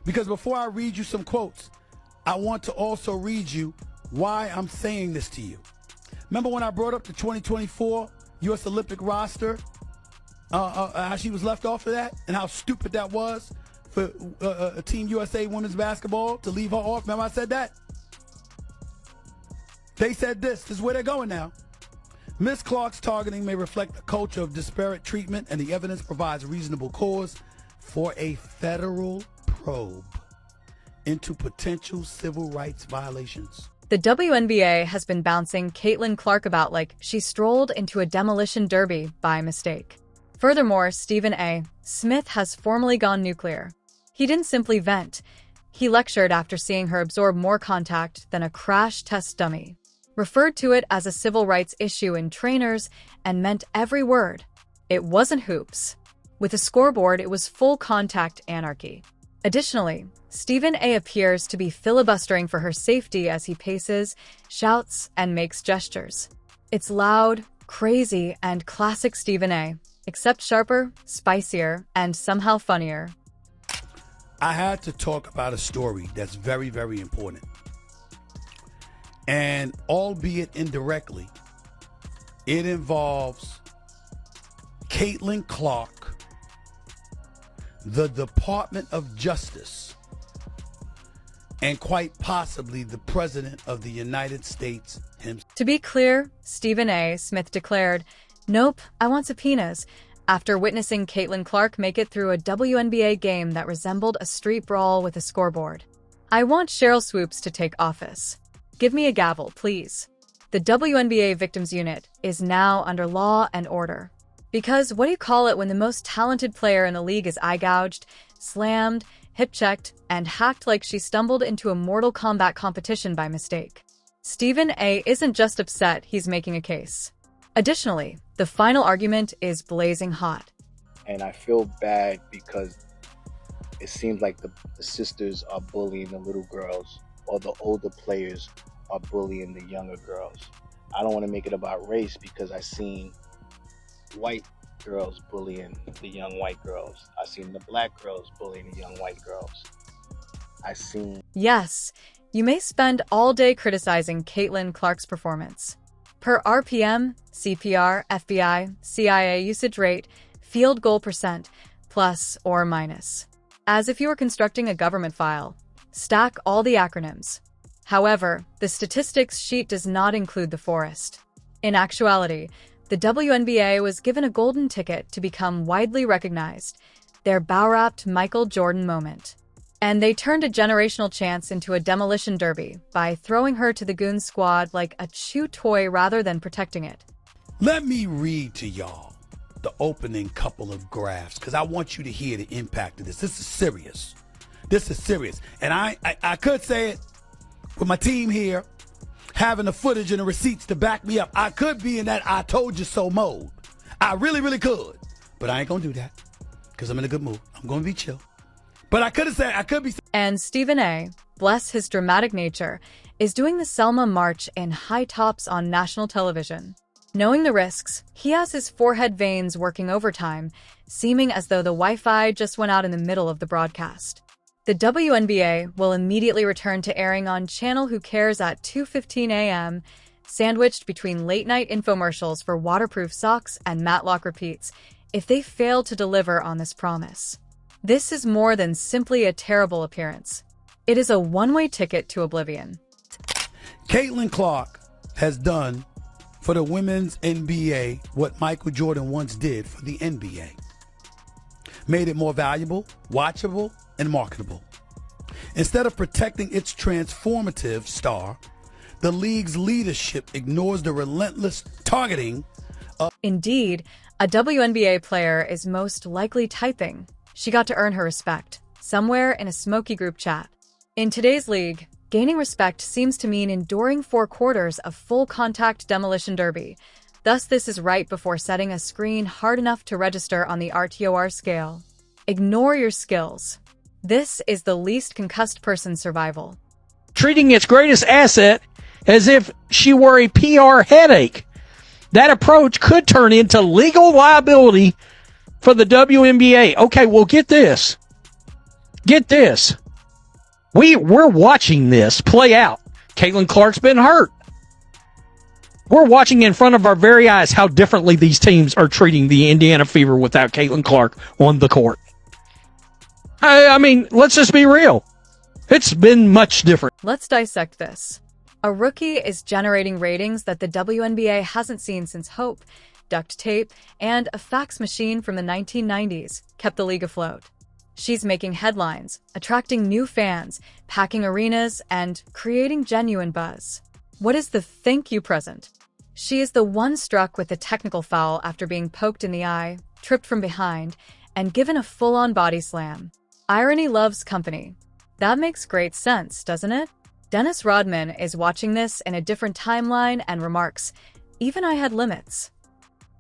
Because before I read you some quotes, I want to also read you why I'm saying this to you. Remember when I brought up the 2024 U.S. Olympic roster, how she was left off of that and how stupid that was for Team USA women's basketball to leave her off? Remember I said that? They said this. This is where they're going now. Ms. Clark's targeting may reflect a culture of disparate treatment, and the evidence provides reasonable cause for a federal probe into potential civil rights violations. The WNBA has been bouncing Caitlin Clark about like she strolled into a demolition derby by mistake. Furthermore, Stephen A. Smith has formally gone nuclear. He didn't simply vent. He lectured after seeing her absorb more contact than a crash test dummy, referred to it as a civil rights issue in trainers, and meant every word. It wasn't hoops. With a scoreboard, it was full contact anarchy. Additionally, Stephen A. appears to be filibustering for her safety as he paces, shouts, and makes gestures. It's loud, crazy, and classic Stephen A., except sharper, spicier, and somehow funnier. I had to talk about a story that's very, very important. And albeit indirectly, it involves Caitlin Clark, the Department of Justice, and quite possibly the President of the United States himself. To be clear, Stephen A. Smith declared, "Nope, I want subpoenas," after witnessing Caitlin Clark make it through a WNBA game that resembled a street brawl with a scoreboard. "I want Cheryl Swoops to take office. Give me a gavel, please." The WNBA Victims Unit is now under law and order. Because what do you call it when the most talented player in the league is eye-gouged, slammed, hip-checked, and hacked like she stumbled into a Mortal Kombat competition by mistake? Stephen A. isn't just upset, he's making a case. Additionally, the final argument is blazing hot. And I feel bad because it seems like the sisters are bullying the little girls, or the older players are bullying the younger girls. I don't want to make it about race because I've seen white girls bullying the young white girls. I've seen the black girls bullying the young white girls. Yes, you may spend all day criticizing Caitlin Clark's performance. Per RPM, CPR, FBI, CIA usage rate, field goal percent, plus or minus. As if you were constructing a government file. Stack all the acronyms. However, the statistics sheet does not include the forest. In actuality, the WNBA was given a golden ticket to become widely recognized, their bow-wrapped Michael Jordan moment. And they turned a generational chance into a demolition derby by throwing her to the goon squad like a chew toy rather than protecting it. Let me read to y'all the opening couple of graphs because I want you to hear the impact of this. This is serious. This is serious. And I could say it with my team here, having the footage and the receipts to back me up. I could be in that I told you so mode. I really, really could. But I ain't going to do that because I'm in a good mood. I'm going to be chill. But I could be. And Stephen A., bless his dramatic nature, is doing the Selma March in high tops on national television. Knowing the risks, he has his forehead veins working overtime, seeming as though the Wi-Fi just went out in the middle of the broadcast. The WNBA will immediately return to airing on Channel Who Cares at 2:15 a.m., sandwiched between late-night infomercials for waterproof socks and Matlock repeats, if they fail to deliver on this promise. This is more than simply a terrible appearance. It is a one-way ticket to oblivion. Caitlin Clark has done for the women's NBA what Michael Jordan once did for the NBA. Made it more valuable, watchable, and marketable. Instead of protecting its transformative star, the league's leadership ignores the relentless targeting of... Indeed, a WNBA player is most likely typing. She got to earn her respect, somewhere in a smoky group chat. In today's league, gaining respect seems to mean enduring 4 quarters of full-contact demolition derby. Thus, this is right before setting a screen hard enough to register on the RTOR scale. Ignore your skills. This is the least concussed person's survival. Treating its greatest asset as if she were a PR headache. That approach could turn into legal liability for the WNBA. Okay, well, get this. Get this. We're watching this play out. Caitlin Clark's been hurt. We're watching in front of our very eyes how differently these teams are treating the Indiana Fever without Caitlin Clark on the court. I mean, let's just be real. It's been much different. Let's dissect this. A rookie is generating ratings that the WNBA hasn't seen since Hope, duct tape, and a fax machine from the 1990s kept the league afloat. She's making headlines, attracting new fans, packing arenas, and creating genuine buzz. What is the thank you present? She is the one struck with a technical foul after being poked in the eye, tripped from behind, and given a full-on body slam. Irony loves company. That makes great sense, doesn't it? Dennis Rodman is watching this in a different timeline and remarks, "Even I had limits."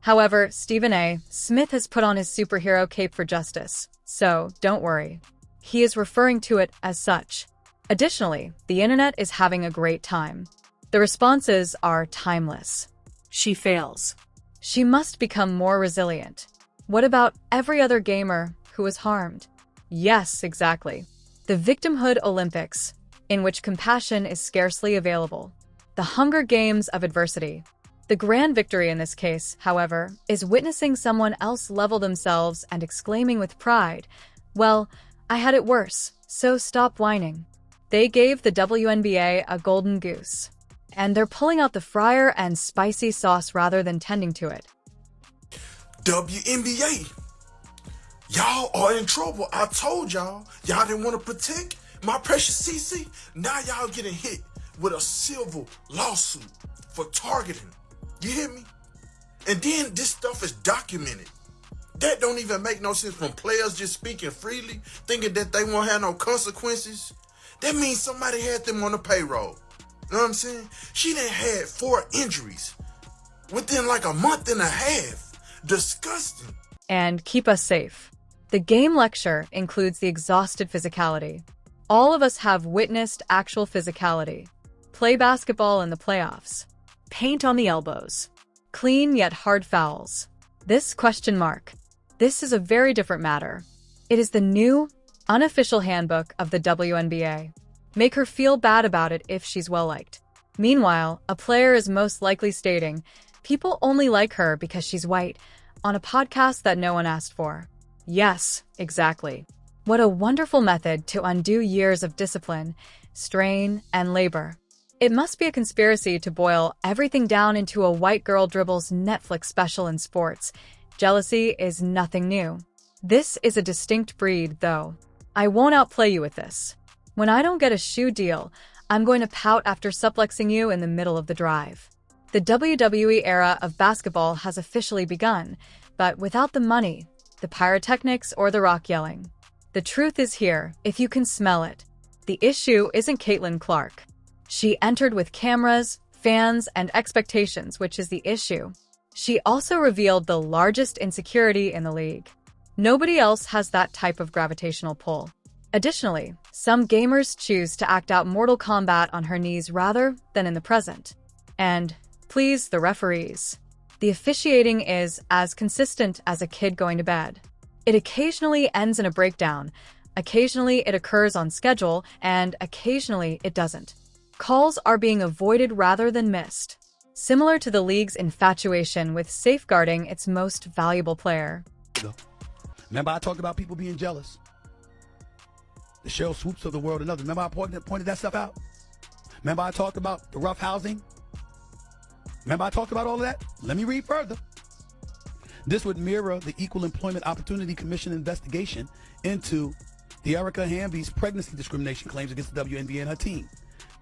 However, Stephen A. Smith has put on his superhero cape for justice, so don't worry. He is referring to it as such. Additionally, the internet is having a great time. The responses are timeless. She fails. She must become more resilient. What about every other gamer who was harmed? Yes, exactly. The Victimhood Olympics, in which compassion is scarcely available. The Hunger Games of adversity. The grand victory in this case, however, is witnessing someone else level themselves and exclaiming with pride, "Well, I had it worse, so stop whining." They gave the WNBA a golden goose, and they're pulling out the fryer and spicy sauce rather than tending to it. WNBA, y'all are in trouble. I told y'all didn't want to protect my precious CC. Now y'all getting hit with a civil lawsuit for targeting. You hear me? And then this stuff is documented. That don't even make no sense from players just speaking freely, thinking that they won't have no consequences. That means somebody had them on the payroll. You know what I'm saying? She done had 4 injuries within like a month and a half. Disgusting. And keep us safe. The game lecture includes the exhausted physicality. All of us have witnessed actual physicality. Play basketball in the playoffs. Paint on the elbows. Clean yet hard fouls. This question mark. This is a very different matter. It is the new, unofficial handbook of the WNBA. Make her feel bad about it if she's well-liked. Meanwhile, a player is most likely stating, "People only like her because she's white," on a podcast that no one asked for. Yes, exactly. What a wonderful method to undo years of discipline, strain, and labor. It must be a conspiracy to boil everything down into a white girl dribbles Netflix special in sports. Jealousy is nothing new. This is a distinct breed, though. I won't outplay you with this. When I don't get a shoe deal, I'm going to pout after suplexing you in the middle of the drive. The WWE era of basketball has officially begun, but without the money, the pyrotechnics, or the rock yelling. The truth is here, if you can smell it. The issue isn't Caitlin Clark. She entered with cameras, fans, and expectations, which is the issue. She also revealed the largest insecurity in the league. Nobody else has that type of gravitational pull. Additionally, some gamers choose to act out Mortal Kombat on her knees rather than in the present. And, please, the referees. The officiating is as consistent as a kid going to bed. It occasionally ends in a breakdown, occasionally it occurs on schedule, and occasionally it doesn't. Calls are being avoided rather than missed, similar to the league's infatuation with safeguarding its most valuable player. Remember I talked about people being jealous? The Cheryl Swoops of the world and others. Remember I pointed that stuff out? Remember I talked about the rough housing? Remember I talked about all of that? Let me read further. This would mirror the Equal Employment Opportunity Commission investigation into the Erica Hamby's pregnancy discrimination claims against the WNBA and her team.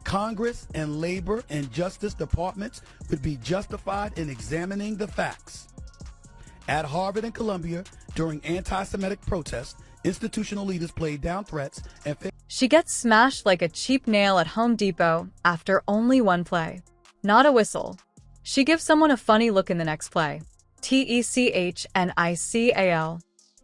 Congress and Labor and Justice departments would be justified in examining the facts. At Harvard and Columbia, during anti-Semitic protests, institutional leaders played down threats and She gets smashed like a cheap nail at Home Depot after only one play. Not a whistle. She gives someone a funny look in the next play. TECHNICAL.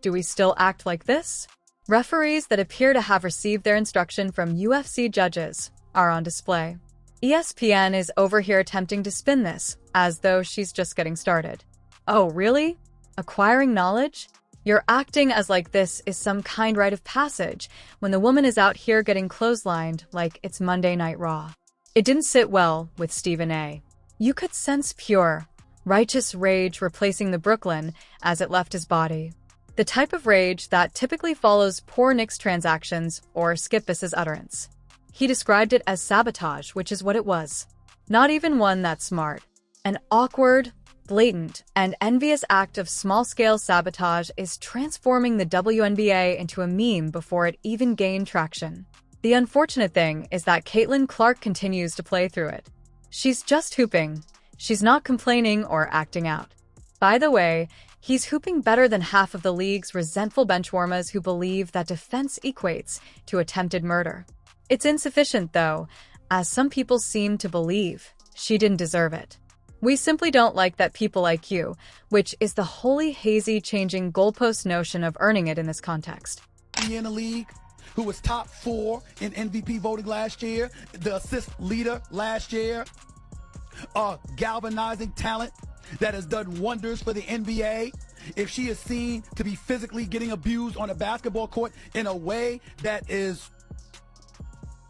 Do we still act like this? Referees that appear to have received their instruction from UFC judges are on display. ESPN is over here attempting to spin this, as though she's just getting started. Oh, really? Acquiring knowledge? You're acting as like this is some kind rite of passage when the woman is out here getting clotheslined like it's Monday Night Raw. It didn't sit well with Stephen A. You could sense pure, righteous rage replacing the Brooklyn as it left his body. The type of rage that typically follows poor Knicks transactions or Skip Bayless's utterance. He described it as sabotage, which is what it was. Not even one that's smart. An awkward, blatant, and envious act of small-scale sabotage is transforming the WNBA into a meme before it even gained traction. The unfortunate thing is that Caitlin Clark continues to play through it. She's just hooping. She's not complaining or acting out. By the way, he's hooping better than half of the league's resentful benchwarmers who believe that defense equates to attempted murder. It's insufficient, though, as some people seem to believe. She didn't deserve it. We simply don't like that people like you, which is the holy hazy changing goalpost notion of earning it in this context. In the league, who was top 4 in MVP voting last year, the assist leader last year, galvanizing talent that has done wonders for the NBA. If she is seen to be physically getting abused on a basketball court in a way that is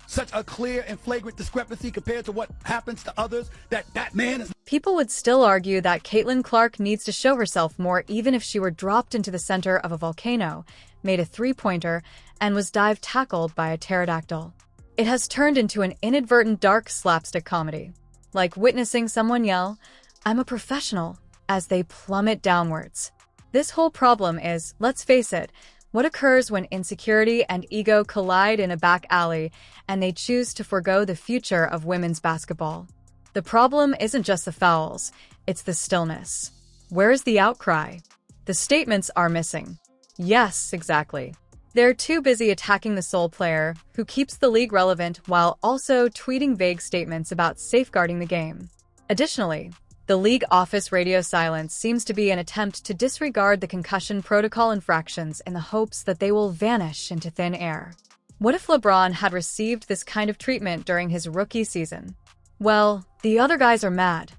such a clear and flagrant discrepancy compared to what happens to others, that man is... People would still argue that Caitlin Clark needs to show herself more even if she were dropped into the center of a volcano, made a three-pointer, and was dive-tackled by a pterodactyl. It has turned into an inadvertent dark slapstick comedy, like witnessing someone yell, "I'm a professional," as they plummet downwards. This whole problem is, let's face it, what occurs when insecurity and ego collide in a back alley and they choose to forego the future of women's basketball. The problem isn't just the fouls, it's the stillness. Where is the outcry? The statements are missing. Yes, exactly. They're too busy attacking the sole player, who keeps the league relevant while also tweeting vague statements about safeguarding the game. Additionally, the league office radio silence seems to be an attempt to disregard the concussion protocol infractions in the hopes that they will vanish into thin air. What if LeBron had received this kind of treatment during his rookie season? Well, the other guys are mad.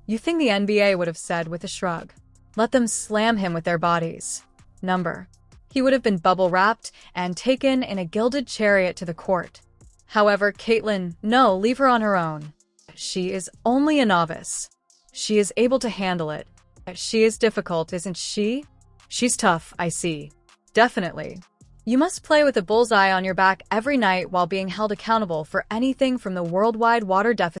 You think the NBA would have said with a shrug, let them slam him with their bodies. He would have been bubble-wrapped and taken in a gilded chariot to the court. However, Caitlin, no, leave her on her own. She is only a novice. She is able to handle it. She is difficult, isn't she? She's tough, I see. Definitely. You must play with a bullseye on your back every night while being held accountable for anything from the worldwide water deficit